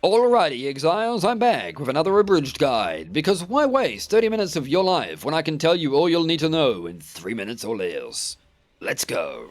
Alrighty, Exiles, I'm back with another abridged guide, because why waste 30 minutes of your life when I can tell you all you'll need to know in 3 minutes or less? Let's go.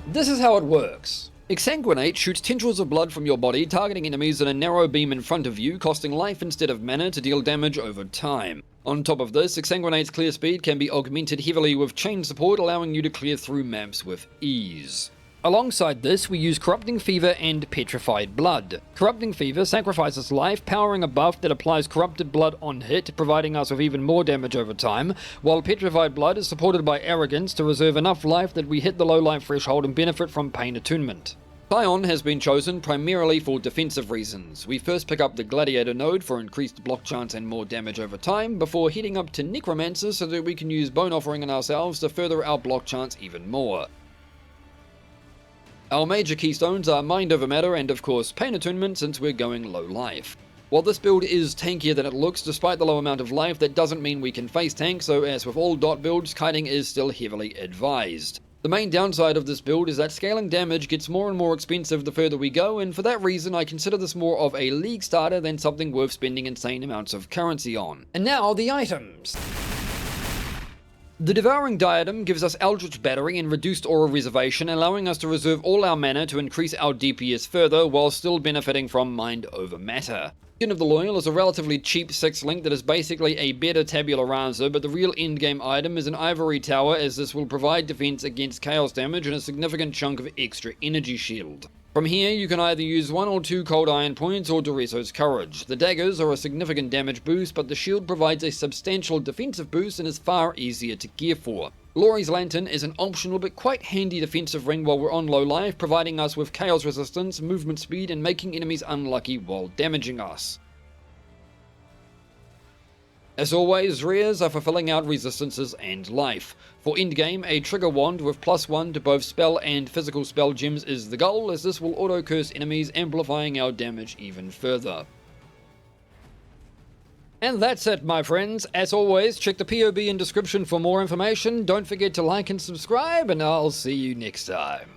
This is how it works. Exsanguinate shoots tendrils of blood from your body, targeting enemies in a narrow beam in front of you, costing life instead of mana to deal damage over time. On top of this, Exsanguinate's clear speed can be augmented heavily with chain support, allowing you to clear through maps with ease. Alongside this, we use Corrupting Fever and Petrified Blood. Corrupting Fever sacrifices life, powering a buff that applies Corrupted Blood on hit, providing us with even more damage over time, while Petrified Blood is supported by Arrogance to reserve enough life that we hit the low life threshold and benefit from Pain Attunement. Scion has been chosen primarily for defensive reasons. We first pick up the Gladiator node for increased block chance and more damage over time, before heading up to Necromancer so that we can use Bone Offering on ourselves to further our block chance even more. Our major keystones are Mind Over Matter and of course Pain Attunement, since we're going low life. While this build is tankier than it looks despite the low amount of life, that doesn't mean we can face tank, so as with all dot builds, kiting is still heavily advised. The main downside of this build is that scaling damage gets more and more expensive the further we go, and for that reason I consider this more of a league starter than something worth spending insane amounts of currency on. And now the items! The Devouring Diadem gives us Eldritch Battery and Reduced Aura Reservation, allowing us to reserve all our mana to increase our DPS further while still benefiting from Mind Over Matter. Skin of the Loyal is a relatively cheap 6-link that is basically a better Tabula Rasa, but the real endgame item is an Ivory Tower, as this will provide defense against chaos damage and a significant chunk of extra energy shield. From here, you can either use 1 or 2 Cold Iron points or Doreso's Courage. The daggers are a significant damage boost, but the shield provides a substantial defensive boost and is far easier to gear for. Glory's Lantern is an optional but quite handy defensive ring while we're on low life, providing us with chaos resistance, movement speed, and making enemies unlucky while damaging us. As always, rares are for filling out resistances and life. For endgame, a trigger wand with +1 to both spell and physical spell gems is the goal, as this will auto-curse enemies, amplifying our damage even further. And that's it, my friends. As always, check the POB in description for more information. Don't forget to like and subscribe, and I'll see you next time.